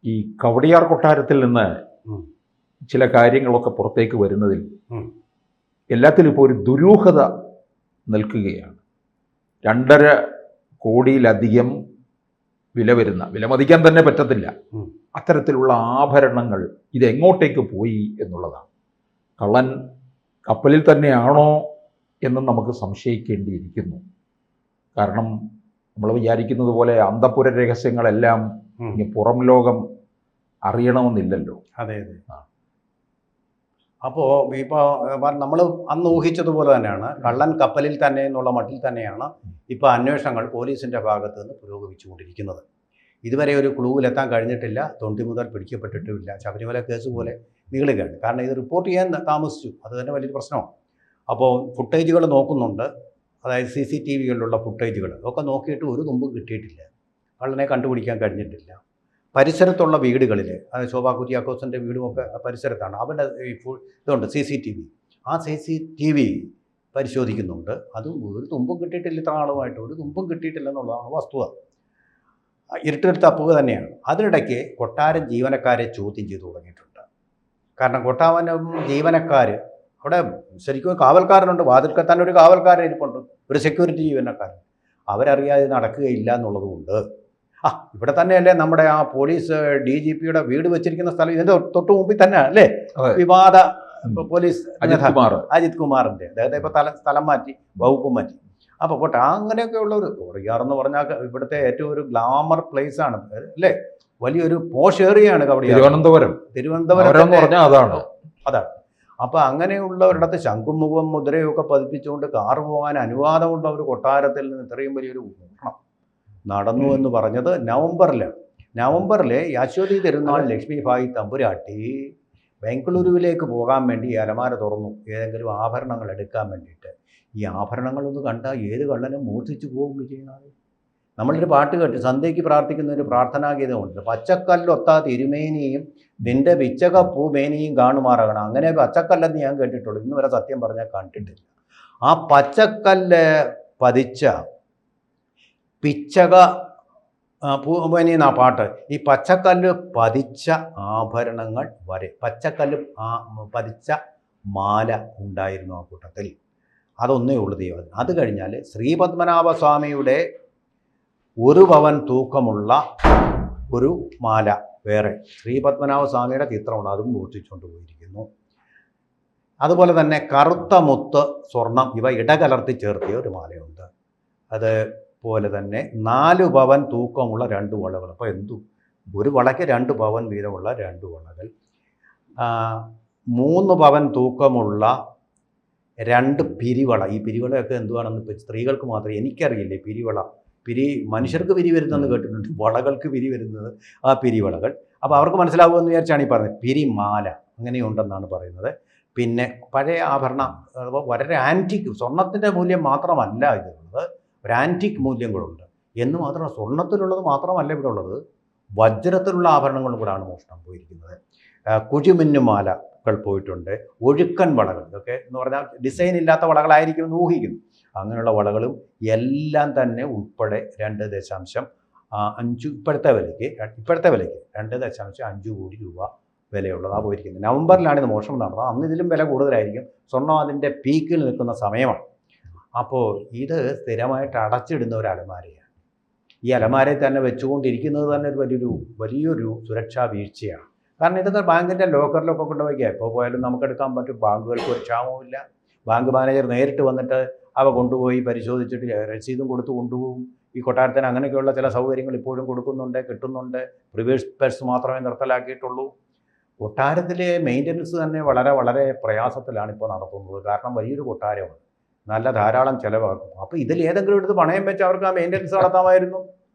ഈ കവടിയാർ കൊട്ടാരത്തിൽ നിന്ന് ചില കാര്യങ്ങളൊക്കെ പുറത്തേക്ക് വരുന്നതിൽ എല്ലാത്തിലും ഇപ്പോൾ ഒരു ദുരൂഹത നിൽക്കുകയാണ്. 2.5 കോടിയിലധികം വില വരുന്ന, വിലമതിക്കാൻ തന്നെ പറ്റത്തില്ല അത്തരത്തിലുള്ള ആഭരണങ്ങൾ ഇതെങ്ങോട്ടേക്ക് പോയി എന്നുള്ളതാണ്. കള്ളൻ കപ്പലിൽ തന്നെയാണോ എന്ന് നമുക്ക് സംശയിക്കേണ്ടിയിരിക്കുന്നു. കാരണം നമ്മൾ വിചാരിക്കുന്നത് പോലെ അന്തഃപുര രഹസ്യങ്ങളെല്ലാം പുറം ലോകം അറിയണമെന്നില്ലല്ലോ. അതെ അതെ. അപ്പോൾ ഇപ്പോൾ നമ്മൾ അന്ന് ഊഹിച്ചതുപോലെ തന്നെയാണ്, കള്ളൻ കപ്പലിൽ തന്നെ എന്നുള്ള മട്ടിൽ തന്നെയാണ് ഇപ്പോൾ അന്വേഷണങ്ങൾ പോലീസിൻ്റെ ഭാഗത്ത് നിന്ന് പുരോഗമിച്ചുകൊണ്ടിരിക്കുന്നത്. ഇതുവരെ ഒരു ക്ലൂവിലെത്താൻ കഴിഞ്ഞിട്ടില്ല. തൊണ്ടി മുതൽ പിടിക്കപ്പെട്ടിട്ടുമില്ല. ശബരിമല കേസ് പോലെ നീളുകയാണ്. കാരണം ഇത് റിപ്പോർട്ട് ചെയ്യാൻ താമസിച്ചു, അത് തന്നെ വലിയൊരു പ്രശ്നമാണ്. അപ്പോൾ ഫുട്ടേജുകൾ നോക്കുന്നുണ്ട്, അതായത് CCTVകളിലുള്ള ഫുട്ടേജുകൾ ഒക്കെ നോക്കിയിട്ട് ഒരു തുമ്പും കിട്ടിയിട്ടില്ല. കള്ളനെ കണ്ടുപിടിക്കാൻ കഴിഞ്ഞിട്ടില്ല. പരിസരത്തുള്ള വീടുകളിൽ, അത് ശോഭാ കുര്യാക്കോസിൻ്റെ വീടുമൊക്കെ പരിസരത്താണ്, അവിടെ ഈ ഇതുണ്ട് CCTV. ആ CCTV പരിശോധിക്കുന്നുണ്ട്. അതും ഒരു തുമ്പും കിട്ടിയിട്ടില്ല. ഇത്ര ആളുമായിട്ട് ഒരു തുമ്പും കിട്ടിയിട്ടില്ലെന്നുള്ളതാണ് വസ്തുത. ഇരുട്ടെടുത്ത് തപ്പുക തന്നെയാണ്. അതിനിടയ്ക്ക് കൊട്ടാരം ജീവനക്കാരെ ചോദ്യം ചെയ്തു തുടങ്ങിയിട്ടുണ്ട്. കാരണം കൊട്ടാരം ജീവനക്കാർ അവിടെ ശരിക്കും കാവൽക്കാരനുണ്ട്, വാതിൽക്കൽ തന്നെ ഒരു കാവൽക്കാരൻ ഇരിപ്പുണ്ട്, ഒരു സെക്യൂരിറ്റി ജീവനക്കാരൻ. അവരറിയാതെ നടക്കുകയില്ല എന്നുള്ളതുകൊണ്ട് ഇവിടെ തന്നെയല്ലേ നമ്മുടെ ആ പോലീസ് DGPയുടെ വീട് വെച്ചിരിക്കുന്ന സ്ഥലം, ഇതിൻ്റെ തൊട്ട് മുമ്പിൽ തന്നെ അല്ലേ വിവാദ പോലീസ് അജിത് കുമാറിൻ്റെ, അദ്ദേഹത്തെ ഇപ്പോൾ സ്ഥലം മാറ്റി, വകുപ്പ് മാറ്റി. അപ്പോൾ പോട്ടെ, അങ്ങനെയൊക്കെ ഉള്ളൊരു കവടിയാറെന്ന് പറഞ്ഞാൽ ഇവിടുത്തെ ഏറ്റവും ഒരു ഗ്ലാമർ പ്ലേസ് ആണ് അല്ലേ, വലിയൊരു പോഷ് ഏറിയാണ് കവടിയാർ. തിരുവനന്തപുരം പറഞ്ഞാൽ അതാണ്. അപ്പോൾ അങ്ങനെയുള്ള ഒരിടത്ത് ശംഖും മുഖം മുദ്രയൊക്കെ പതിപ്പിച്ചുകൊണ്ട് കാറ് പോകാൻ അനുവാദമുള്ള ഒരു കൊട്ടാരത്തിൽ നിന്ന് ഇത്രയും വലിയൊരു മോഷണം നടന്നു എന്ന് പറഞ്ഞത് നവംബറിൽ അശ്വതി തിരുനാൾ ലക്ഷ്മിഭായി തമ്പുരാട്ടി ബംഗളൂരുവിലേക്ക് പോകാൻ വേണ്ടി ഈ അലമാര തുറന്നു, ഏതെങ്കിലും ആഭരണങ്ങൾ എടുക്കാൻ വേണ്ടിയിട്ട്. ഈ ആഭരണങ്ങളൊന്ന് കണ്ടാൽ ഏത് കള്ളനും മോഷ്ടിച്ചു പോകും ചെയ്യുന്നത്. നമ്മളൊരു പാട്ട് കേട്ട്, സന്ധ്യയ്ക്ക് പ്രാർത്ഥിക്കുന്ന ഒരു പ്രാർത്ഥനാഗീതമുണ്ട്, പച്ചക്കല്ലൊത്താ തിരുമേനിയും നിന്റെ പിച്ചക പൂമേനിയും കാണുമാറാകണം. അങ്ങനെ പച്ചക്കല്ലെന്ന് ഞാൻ കേട്ടിട്ടുള്ളൂ, ഇന്ന് വരെ സത്യം പറഞ്ഞാൽ കണ്ടിട്ടില്ല. ആ പച്ചക്കല്ല് പതിച്ച പിച്ചക പൂമേനി എന്നാ പാട്ട്. ഈ പച്ചക്കല്ല് പതിച്ച ആഭരണങ്ങൾ വരെ, പച്ചക്കല്ല് പതിച്ച മാല ഉണ്ടായിരുന്നു ആ കൂട്ടത്തിൽ. അതൊന്നേ ഉള്ളു ദൈവം. അത് കഴിഞ്ഞാൽ ശ്രീപത്മനാഭസ്വാമിയുടെ 1 പവൻ തൂക്കമുള്ള ഒരു മാല വേറെ, ശ്രീപത്മനാഭസ്വാമിയുടെ ചിത്രമുണ്ട്, അതും മോഷ്ടിച്ചുകൊണ്ട് പോയിരിക്കുന്നു. അതുപോലെ തന്നെ കറുത്ത മുത്ത്, സ്വർണം ഇവ ഇടകലർത്തി ചേർത്തിയ ഒരു മാലയുണ്ട്. അതുപോലെ തന്നെ 4 പവൻ തൂക്കമുള്ള 2 വളകൾ. അപ്പോൾ ഒരു വളയ്ക്ക് 2 പവൻ വീതമുള്ള 2 വളകൾ. 3 പവൻ തൂക്കമുള്ള 2 പിരിവള. ഈ പിരിവളയൊക്കെ എന്തുവാണെന്ന് ഇപ്പോൾ സ്ത്രീകൾക്ക് മാത്രമേ എനിക്കറിയില്ലേ. മനുഷ്യർക്ക് പിരി വരുന്നതെന്ന് കേട്ടിട്ടുണ്ട്, വളകൾക്ക് പിരി വരുന്നത് ആ പിരിവളകൾ. അപ്പോൾ അവർക്ക് മനസ്സിലാവുമെന്ന് വിചാരിച്ചാണ് ഈ പറഞ്ഞത്. പിരിമാല അങ്ങനെയുണ്ടെന്നാണ് പറയുന്നത്. പിന്നെ പഴയ ആഭരണം, വളരെ ആൻറ്റിക്, സ്വർണത്തിൻ്റെ മൂല്യം മാത്രമല്ല ഇതിലുള്ളത്, ഒരു ആൻറ്റിക് മൂല്യങ്ങളുണ്ട് എന്ന് മാത്രമല്ല. സ്വർണത്തിലുള്ളത് മാത്രമല്ല ഇവിടെ ഉള്ളത്, വജ്രത്തിലുള്ള ആഭരണങ്ങളും കൂടാണ് മോഷണം പോയിരിക്കുന്നത്. കുഴിമിന്നുമാലകൾ പോയിട്ടുണ്ട്, ഒഴുക്കൻ വളകൾ, ഇതൊക്കെ എന്ന് പറഞ്ഞാൽ ഡിസൈൻ ഇല്ലാത്ത വളകളായിരിക്കുമെന്ന് ഊഹിക്കുന്നു. അങ്ങനെയുള്ള വളകളും എല്ലാം തന്നെ ഉൾപ്പെടെ 2.5 ഇപ്പോഴത്തെ വിലയ്ക്ക് 2.5 കോടി രൂപ വിലയുള്ളതാണ് പോയിരിക്കുന്നത്. നവംബറിലാണ് ഇത് മോഷണം നടന്നത്. അന്ന് ഇതിലും വില കൂടുതലായിരിക്കും. സ്വർണ്ണം അതിൻ്റെ പീക്കിൽ നിൽക്കുന്ന സമയമാണ്. അപ്പോൾ ഇത് സ്ഥിരമായിട്ട് അടച്ചിടുന്ന ഒരു അലമാരയാണ്. ഈ അലമാരയിൽ തന്നെ വെച്ചുകൊണ്ടിരിക്കുന്നത് തന്നെ വലിയൊരു സുരക്ഷാ വീഴ്ചയാണ്. കാരണം ഇതൊക്കെ ബാങ്കിൻ്റെ ലോക്കറിലൊക്കെ കൊണ്ടുപോയിക്കുക, എപ്പോൾ പോയാലും നമുക്കെടുക്കാൻ പറ്റും. ബാങ്കുകൾക്ക് ഒരു ക്ഷാമവുമില്ല. ബാങ്ക് മാനേജർ നേരിട്ട് വന്നിട്ട് അവ കൊണ്ടുപോയി പരിശോധിച്ചിട്ട് രസീതും കൊടുത്ത് കൊണ്ടുപോകും. ഈ കൊട്ടാരത്തിന് അങ്ങനെയൊക്കെയുള്ള ചില സൗകര്യങ്ങൾ ഇപ്പോഴും കിട്ടുന്നുണ്ട്. പ്രിവേഴ്സ് പേഴ്സ് മാത്രമേ നിർത്തലാക്കിയിട്ടുള്ളൂ. കൊട്ടാരത്തിലെ മെയിൻ്റനൻസ് തന്നെ വളരെ വളരെ പ്രയാസത്തിലാണ് ഇപ്പോൾ നടത്തുന്നത്. കാരണം വലിയൊരു കൊട്ടാരമാണ്, നല്ല ധാരാളം ചിലവാക്കും. അപ്പോൾ ഇതിൽ ഏതെങ്കിലും എടുത്ത് പണയം വെച്ച് അവർക്ക് ആ മെയിൻ്റനൻസ് നടത്താമായിരുന്നു.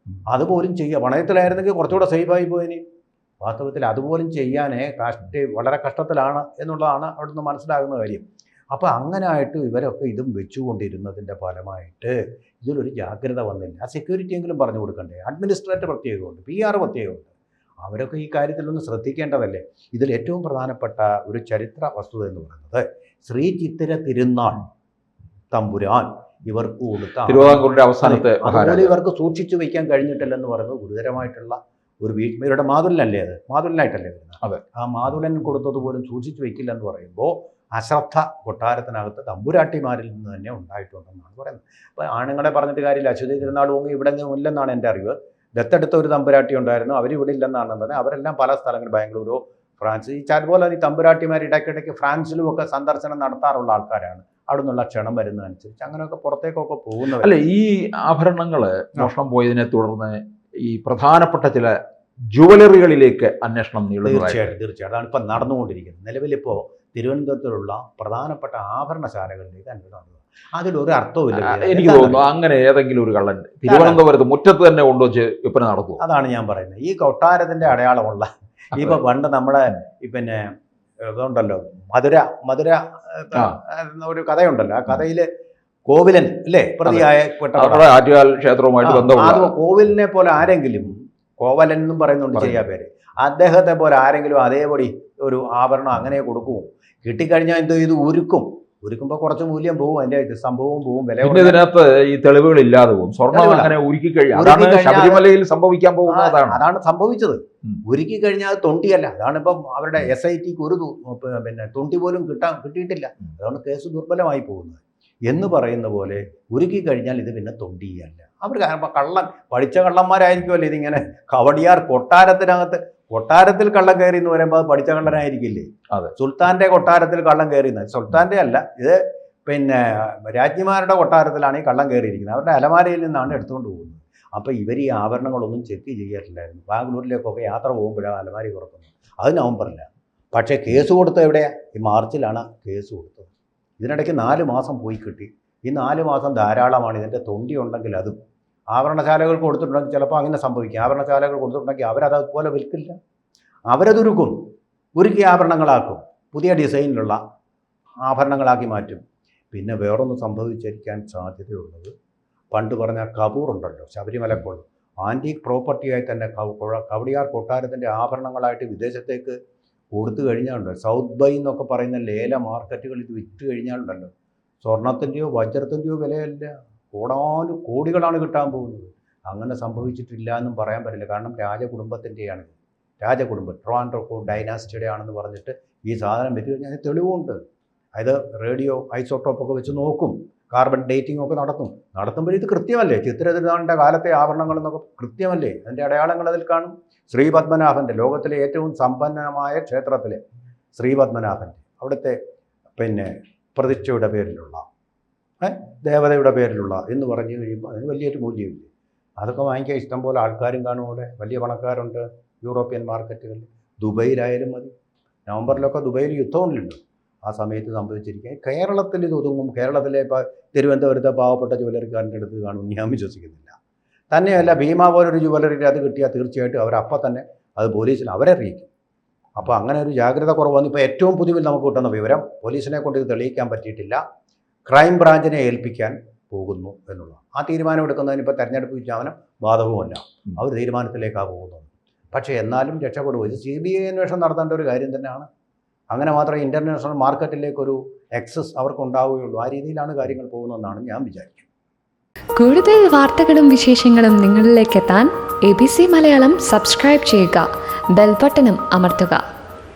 അതുപോലും ചെയ്യുക, പണയത്തിലായിരുന്നെങ്കിൽ കുറച്ചുകൂടെ സേഫായി പോയിനി. വാസ്തവത്തിൽ അതുപോലും ചെയ്യാൻ വളരെ കഷ്ടത്തിലാണ് എന്നുള്ളതാണ് അവിടുന്ന് മനസ്സിലാകുന്ന കാര്യം. അപ്പോൾ അങ്ങനെയായിട്ട് ഇവരൊക്കെ ഇതും വെച്ചുകൊണ്ടിരുന്നതിൻ്റെ ഫലമായിട്ട് ഇതിലൊരു ജാഗ്രത വന്നില്ല. ആ സെക്യൂരിറ്റി എങ്കിലും പറഞ്ഞു കൊടുക്കണ്ടേ? അഡ്മിനിസ്ട്രേറ്റർ പ്രത്യേകമുണ്ട്, PR പ്രത്യേകമുണ്ട്. അവരൊക്കെ ഈ കാര്യത്തിലൊന്ന് ശ്രദ്ധിക്കേണ്ടതല്ലേ? ഇതിൽ ഏറ്റവും പ്രധാനപ്പെട്ട ഒരു ചരിത്ര വസ്തുത എന്ന് പറയുന്നത്, ശ്രീ ചിത്തിര തിരുനാൾ തമ്പുരാൻ ഇവർക്ക് കൊടുത്ത തിരുവിതാംകൂറിൻ്റെ അവസാനത്തെ അതുപോലെ ഇവർക്ക് സൂക്ഷിച്ചു വയ്ക്കാൻ കഴിഞ്ഞിട്ടില്ലെന്ന് പറയുന്നത് ഗുരുതരമായിട്ടുള്ള ഒരു ഇവരുടെ മാതുലനല്ലേ അത്, മാതുലനായിട്ടല്ലേ വരുന്നത്. അതെ. ആ മാതുലൻ കൊടുത്തത് പോലും സൂക്ഷിച്ചു വെക്കില്ല എന്ന് പറയുമ്പോൾ അശ്രദ്ധ കൊട്ടാരത്തിനകത്ത് തമ്പുരാട്ടിമാരിൽ നിന്ന് തന്നെ ഉണ്ടായിട്ടുണ്ടെന്നാണ് പറയുന്നത്. അപ്പോൾ ആണുങ്ങളെ പറഞ്ഞിട്ട് കാര്യമില്ല. അശ്വതി തിരുനാളും ഇവിടെ ഇല്ലെന്നാണ് എൻ്റെ അറിവ്. ദത്തെടുത്ത ഒരു തമ്പുരാട്ടി ഉണ്ടായിരുന്നു, അവരിവിടെ ഇല്ലെന്നാണ് തന്നെ. അവരെല്ലാം പല സ്ഥലങ്ങളിൽ, ബാംഗ്ലൂരോ ഫ്രാൻസ്, ഈ അതുപോലെ ഈ തമ്പുരാട്ടിമാർ ഇടയ്ക്കിടയ്ക്ക് ഫ്രാൻസിലും ഒക്കെ സന്ദർശനം നടത്താറുള്ള ആൾക്കാരാണ്. അവിടെ നിന്നുള്ള ക്ഷണം വരുന്നതനുസരിച്ച് അങ്ങനെയൊക്കെ പുറത്തേക്കൊക്കെ പോകുന്നവർ. അല്ല, ഈ ആഭരണങ്ങൾ മോഷണം പോയതിനെ തുടർന്ന് ഈ പ്രധാനപ്പെട്ട ചില ജുവലറികളിലേക്ക് അന്വേഷണം നീളുന്നതായി. തീർച്ചയായിട്ടും അതാണ് ഇപ്പം നടന്നുകൊണ്ടിരിക്കുന്നത്. നിലവിലിപ്പോൾ തിരുവനന്തപുരത്തിലുള്ള പ്രധാനപ്പെട്ട ആഭരണശാലകളിലേക്ക് അന്വേഷണം. അതിലൊരു അർത്ഥവുമില്ല. എനിക്ക് തോന്നുന്നു അങ്ങനെ ഏതെങ്കിലും ഒരു കള്ളൻ തിരുവനന്തപുരത്ത് മുറ്റത്ത് തന്നെ കൊണ്ടുവച്ച് വിൽപ്പന നടത്തും. അതാണ് ഞാൻ പറയുന്നത്. ഈ കൊട്ടാരത്തിന്റെ അടയാളമുള്ള ഇപ്പൊ പണ്ട് നമ്മുടെ പിന്നെ ഇതുണ്ടല്ലോ, മധുര ഒരു കഥയുണ്ടല്ലോ. ആ കഥയില് കോവിലൻ അല്ലേ പ്രതിയായ ആറ്റുകാൽ ക്ഷേത്രവുമായിട്ട് ബന്ധമുള്ള കോവിലിനെ പോലെ ആരെങ്കിലും, കോവലൻ എന്നും പറയുന്നുണ്ട് ശരിയാ പേര്, അദ്ദേഹത്തെ പോലെ ആരെങ്കിലും അതേപടി ഒരു ആഭരണം അങ്ങനെ കൊടുക്കുമോ? കിട്ടിക്കഴിഞ്ഞാൽ എന്തോ ഇത് ഉരുക്കുമ്പോൾ കുറച്ച് മൂല്യം പോകും, അതിന്റെ സംഭവവും പോകും, വില. ഇതിനകത്ത് ഈ തെളിവുകൾ ഇല്ലാതെ പോകും. സ്വർണ്ണം അങ്ങനെ ഉരുക്കി കഴിഞ്ഞാൽ ശബരിമലയിൽ സംഭവിക്കാൻ പോകുന്നതാണ്. അതാണ് സംഭവിച്ചത്. ഉരുക്കി കഴിഞ്ഞാൽ അത് തൊണ്ടിയല്ല. അതാണ് ഇപ്പം അവരുടെ SITക്ക് ഒരു പിന്നെ തൊണ്ടി പോലും കിട്ടിയിട്ടില്ല. അതുകൊണ്ട് കേസ് ദുർബലമായി പോകുന്നത് എന്ന് പറയുന്ന പോലെ ഉരുക്കി കഴിഞ്ഞാൽ ഇത് പിന്നെ തൊണ്ടിയല്ല. അവർ കള്ളൻ പഠിച്ച കള്ളന്മാരായിരിക്കുമല്ലോ ഇതിങ്ങനെ. കവടിയാർ കൊട്ടാരത്തിൽ കള്ളം കയറി എന്ന് പറയുമ്പോൾ അത് പഠിച്ച കള്ളനായിരിക്കില്ലേ? അതെ. സുൽത്താന്റെ കൊട്ടാരത്തിൽ കള്ളം കയറിയെന്ന്, സുൽത്താന്റെ അല്ല ഇത്, പിന്നെ രാജ്ഞിമാരുടെ കൊട്ടാരത്തിലാണ് ഈ കള്ളം കയറിയിരിക്കുന്നത്. അവരുടെ അലമാരയിൽ നിന്നാണ് എടുത്തുകൊണ്ട് പോകുന്നത്. അപ്പോൾ ഇവർ ഈ ആഭരണങ്ങളൊന്നും ചെക്ക് ചെയ്യാറില്ലായിരുന്നു. ബാംഗ്ലൂരിലേക്കൊക്കെ യാത്ര പോകുമ്പോഴാണ് അലമാരി തുറക്കുന്നത്. അത് നവംബറില്ല. പക്ഷേ കേസ് കൊടുത്തത് എവിടെയാണ്? ഈ മാർച്ചിലാണ് കേസ് കൊടുത്തത്. ഇതിനിടയ്ക്ക് 4 മാസം പോയി കിട്ടി. ഈ 4 മാസം ധാരാളമാണ്. ഇതിൻ്റെ തൊണ്ടി ഉണ്ടെങ്കിൽ അതും ആഭരണശാലകൾ കൊടുത്തിട്ടുണ്ടെങ്കിൽ ചിലപ്പോൾ അങ്ങനെ സംഭവിക്കും. ആഭരണശാലകൾ കൊടുത്തിട്ടുണ്ടെങ്കിൽ അവരത് അതുപോലെ വിൽക്കില്ല, അവരതുരുക്കും, ഉരുക്കി ആഭരണങ്ങളാക്കും, പുതിയ ഡിസൈനിലുള്ള ആഭരണങ്ങളാക്കി മാറ്റും. പിന്നെ വേറൊന്ന് സംഭവിച്ചിരിക്കാൻ സാധ്യതയുള്ളത്, പണ്ട് പറഞ്ഞ കപൂർ ഉണ്ടല്ലോ, ശബരിമലക്കുള്ള ആൻറ്റീക് പ്രോപ്പർട്ടിയായി തന്നെ കവടിയാർ കൊട്ടാരത്തിൻ്റെ ആഭരണങ്ങളായിട്ട് വിദേശത്തേക്ക് കൊടുത്തു കഴിഞ്ഞാലുണ്ട്. സൗത്ത് ബൈ എന്നൊക്കെ പറയുന്ന ലേല മാർക്കറ്റുകൾ ഇത് വിറ്റ് കഴിഞ്ഞാലുണ്ടല്ലോ, സ്വർണത്തിൻ്റെയോ വജ്രത്തിൻ്റെയോ വിലയല്ല, കോടികളാണ് കിട്ടാൻ പോകുന്നത്. അങ്ങനെ സംഭവിച്ചിട്ടില്ല എന്നും പറയാൻ പറ്റില്ല. കാരണം രാജകുടുംബത്തിൻ്റെയാണ്, ട്രിവാൻഡ്രം ഡൈനാസ്റ്റിയുടെ ആണെന്ന് പറഞ്ഞിട്ട് ഈ സാധനം വിറ്റ് കഴിഞ്ഞാൽ തെളിവുണ്ട്. അതായത് റേഡിയോ ഐസോട്ടോപ്പൊക്കെ വെച്ച് നോക്കും, കാർബൺ ഡേറ്റിംഗ് ഒക്കെ നടത്തുമ്പോൾ ഇത് കൃത്യമല്ലേ? ചിത്രതിരുനാളിൻ്റെ കാലത്തെ ആഭരണങ്ങൾ എന്നൊക്കെ കൃത്യമല്ലേ? അതിൻ്റെ അടയാളങ്ങൾ അതിൽ കാണും. ശ്രീപത്മനാഭൻ്റെ, ലോകത്തിലെ ഏറ്റവും സമ്പന്നമായ ക്ഷേത്രത്തിലെ ശ്രീപത്മനാഭൻ്റെ അവിടുത്തെ പിന്നെ പ്രതിഷ്ഠയുടെ പേരിലുള്ള ദേവതയുടെ പേരിലുള്ള എന്ന് പറഞ്ഞു കഴിയുമ്പോൾ അതിന് വലിയൊരു മൂല്യമില്ല. അതൊക്കെ വാങ്ങിക്കാൻ ഇഷ്ടംപോലെ ആൾക്കാരും കാണും. അവിടെ വലിയ പണക്കാരുണ്ട് യൂറോപ്യൻ മാർക്കറ്റുകളിൽ. ദുബൈയിലായാലും മതി. നവംബറിലൊക്കെ ദുബൈയിൽ യുദ്ധമുണ്ടല്ലോ, ആ സമയത്ത് സംഭവിച്ചിരിക്കുക. കേരളത്തിൽ ഇത് ഒതുങ്ങും, കേരളത്തിലെ തിരുവനന്തപുരത്തെ പാവപ്പെട്ട ജുവലറിക്കാരൻ്റെ അടുത്ത് കാണുമെന്ന് ഞാൻ വിശ്വസിക്കുന്നില്ല. തന്നെയല്ല, ഭീമ പോലൊരു ജുവലറിയിൽ അത് കിട്ടിയാൽ തീർച്ചയായിട്ടും അവരപ്പം തന്നെ അത് പോലീസിൽ അവരറിയിക്കും. അപ്പോൾ അങ്ങനെ ഒരു ജാഗ്രത കുറവാണ്. ഇപ്പോൾ ഏറ്റവും പുതിയ നമുക്ക് കിട്ടുന്ന വിവരം, പോലീസിനെ കൊണ്ട് ഇത് തെളിയിക്കാൻ പറ്റിയിട്ടില്ല, ക്രൈം ബ്രാഞ്ചിനെ ഏൽപ്പിക്കാൻ പോകുന്നു എന്നുള്ള ആ തീരുമാനം എടുക്കുന്നതിന് ഇപ്പോൾ തെരഞ്ഞെടുപ്പ് വിജ്ഞാപനം ബാധകവുമല്ല. അവർ തീരുമാനത്തിലേക്കാണ് പോകുന്നത്. പക്ഷേ എന്നാലും രക്ഷപ്പെടും. ഇത് CBI അന്വേഷണം നടത്തേണ്ട ഒരു കാര്യം തന്നെയാണ്. അങ്ങനെ മാത്രമേ ഇൻ്റർനാഷണൽ മാർക്കറ്റിലേക്കൊരു എക്സസ് അവർക്കുണ്ടാവുകയുള്ളൂ. ആ രീതിയിലാണ് കാര്യങ്ങൾ പോകുന്നതെന്നാണ് ഞാൻ വിചാരിക്കുന്നത്. കൂടുതൽ വാർത്തകളും വിശേഷങ്ങളും നിങ്ങളിലേക്ക് എത്താൻ ABC മലയാളം സബ്സ്ക്രൈബ് ചെയ്യുക, ബെൽ ബട്ടണും അമർത്തുക.